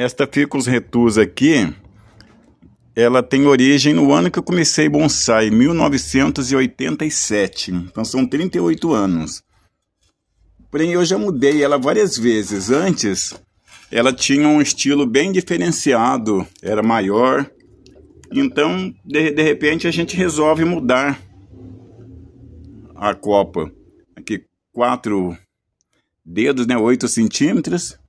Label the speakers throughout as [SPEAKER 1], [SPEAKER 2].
[SPEAKER 1] Esta Ficus retusa aqui, ela tem origem no ano que eu comecei bonsai, 1987. Então são 38 anos. Porém, eu já mudei ela várias vezes. Antes, ela tinha um estilo bem diferenciado, era maior. Então, de repente, a gente resolve mudar a copa. Aqui, 4 dedos, né, 8 centímetros,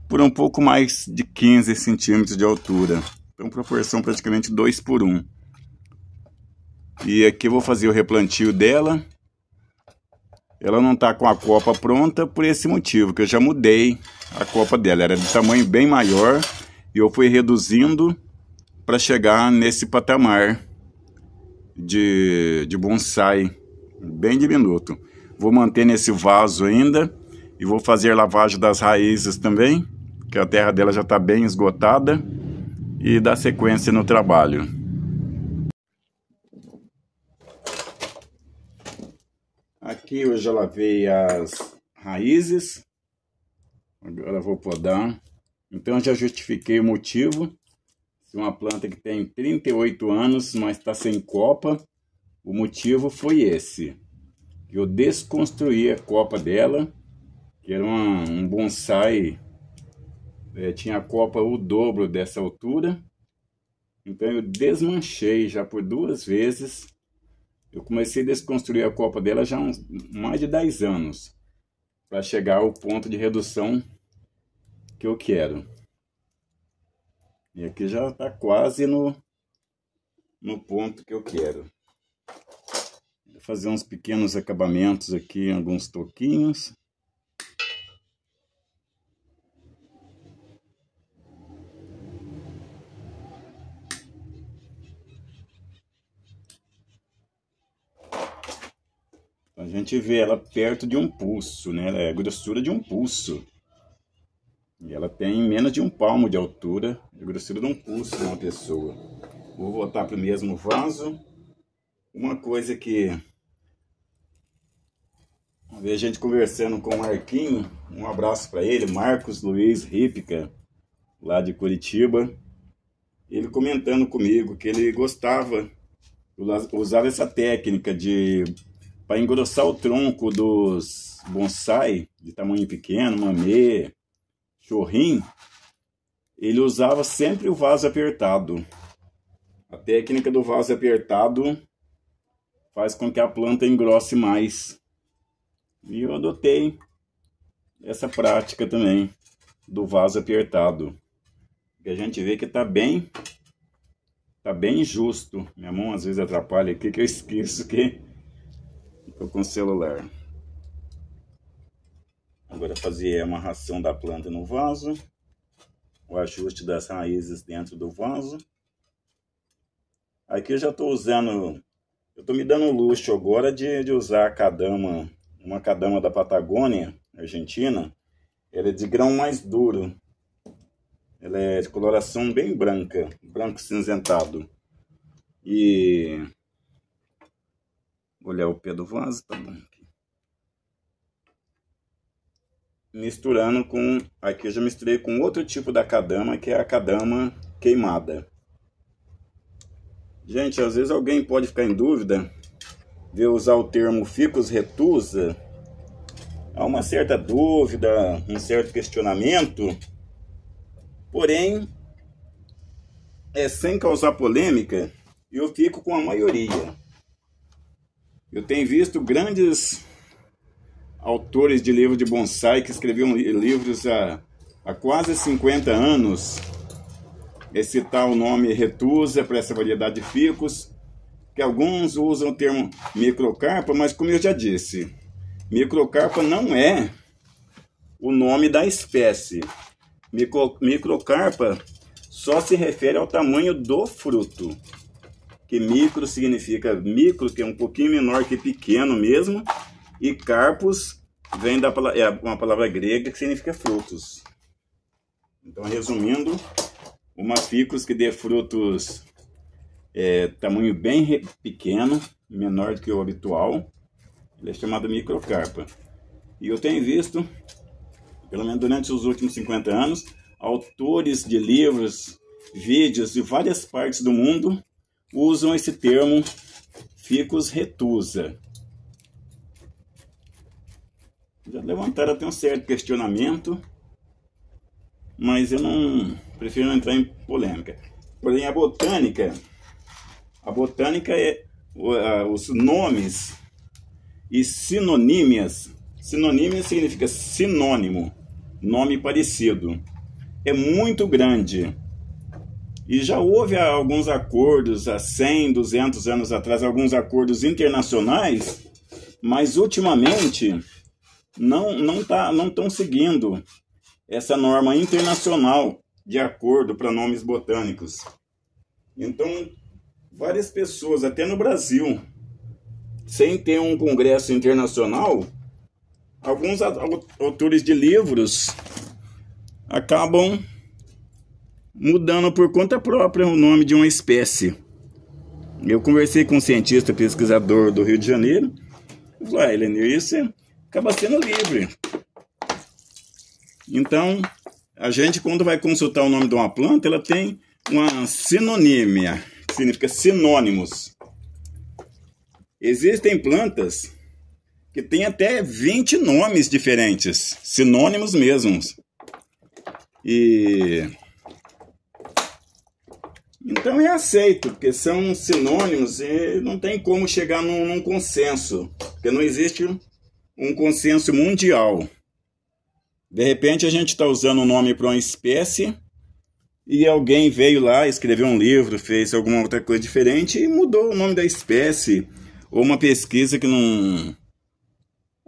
[SPEAKER 1] por um pouco mais de 15 centímetros de altura. Então, proporção praticamente 2:1. E aqui eu vou fazer o replantio dela. Ela não está com a copa pronta por esse motivo, que eu já mudei a copa dela. Era de tamanho bem maior e eu fui reduzindo para chegar nesse patamar de bonsai bem diminuto. Vou manter nesse vaso ainda e vou fazer lavagem das raízes também, que a terra dela já está bem esgotada, e dar sequência no trabalho. Aqui eu já lavei as raízes, agora vou podar. Então eu já justifiquei o motivo. Se uma planta que tem 38 anos, mas está sem copa, o motivo foi esse. Eu desconstruí a copa dela, que era um bonsai, tinha a copa o dobro dessa altura. Então eu desmanchei já por 2 vezes. Eu comecei a desconstruir a copa dela já há mais de 10 anos, para chegar ao ponto de redução que eu quero. E aqui já está quase no ponto que eu quero. Vou fazer uns pequenos acabamentos aqui, alguns toquinhos. A gente vê ela perto de um pulso, né? Ela é a grossura de um pulso. E ela tem menos de 1 palmo de altura, a grossura de um pulso de uma pessoa. Vou voltar para o mesmo vaso. Uma coisa que... Uma vez a gente conversando com o Marquinho, um abraço para ele, Marcos Luiz Ripka, lá de Curitiba. Ele comentando comigo que ele gostava, usava essa técnica para engrossar o tronco dos bonsai de tamanho pequeno, mamê, chorrim. Ele usava sempre o vaso apertado. A técnica do vaso apertado faz com que a planta engrosse mais. E eu adotei essa prática também do vaso apertado. Que a gente vê que tá bem justo. Minha mão às vezes atrapalha aqui, que eu esqueço que estou com o celular. Agora fazer a amarração da planta no vaso, o ajuste das raízes dentro do vaso. Aqui eu já estou usando, eu estou me dando o luxo agora de usar a cadama, uma cadama da Patagônia, Argentina. Ela é de grão mais duro, ela é de coloração bem branca, branco cinzentado. E vou olhar o pé do vaso, tá bom. Misturando com, aqui eu já misturei com outro tipo da cadama, que é a cadama queimada. Gente, às vezes alguém pode ficar em dúvida de usar o termo Ficus retusa. Há uma certa dúvida, um certo questionamento, porém, sem causar polêmica, eu fico com a maioria. Eu tenho visto grandes autores de livros de bonsai que escreviam livros há quase 50 anos, citar o nome retusa para essa variedade de ficus, que alguns usam o termo microcarpa, mas como eu já disse, microcarpa não é o nome da espécie. Microcarpa só se refere ao tamanho do fruto, que micro significa micro, que é um pouquinho menor que pequeno mesmo, e carpos vem uma palavra grega que significa frutos. Então, resumindo, uma ficus que dê frutos tamanho bem pequeno, menor do que o habitual, ele é chamado microcarpa. E eu tenho visto, pelo menos durante os últimos 50 anos, autores de livros, vídeos de várias partes do mundo usam esse termo Ficus retusa. Já levantaram até um certo questionamento, mas eu prefiro não entrar em polêmica. Porém, a botânica é os nomes e sinonímias. Sinonímia significa sinônimo, nome parecido. É muito grande. E já houve alguns acordos, há 100, 200 anos atrás, alguns acordos internacionais, mas ultimamente não estão seguindo essa norma internacional de acordo para nomes botânicos. Então, várias pessoas, até no Brasil, sem ter um congresso internacional, alguns autores de livros acabam mudando por conta própria o nome de uma espécie. Eu conversei com um cientista pesquisador do Rio de Janeiro. Ele falou: Helenir, isso acaba sendo livre. Então, a gente, quando vai consultar o nome de uma planta, ela tem uma sinonímia, que significa sinônimos. Existem plantas que têm até 20 nomes diferentes, sinônimos mesmos. Então é aceito, porque são sinônimos e não tem como chegar num consenso, porque não existe um consenso mundial. De repente a gente está usando um nome para uma espécie e alguém veio lá, escreveu um livro, fez alguma outra coisa diferente e mudou o nome da espécie, ou uma pesquisa que não...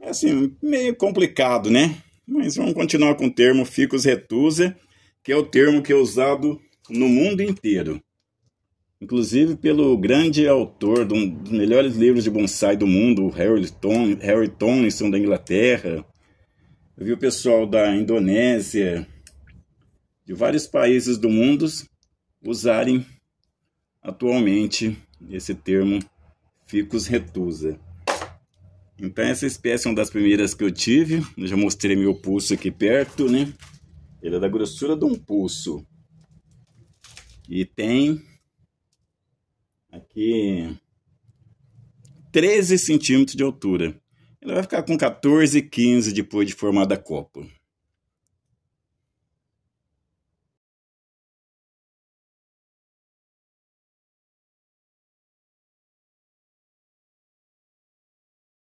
[SPEAKER 1] É assim, meio complicado, né? Mas vamos continuar com o termo Ficus retusa, que é o termo que é usado no mundo inteiro. Inclusive pelo grande autor de um dos melhores livros de bonsai do mundo, Harry Tomlinson, da Inglaterra. Eu vi o pessoal da Indonésia, de vários países do mundo, usarem atualmente esse termo Ficus retusa. Então essa espécie é uma das primeiras que eu tive. Eu já mostrei meu pulso aqui perto, né? Ele é da grossura de um pulso. E tem aqui 13 centímetros de altura. Ele vai ficar com 14, 15 depois de formada a copa.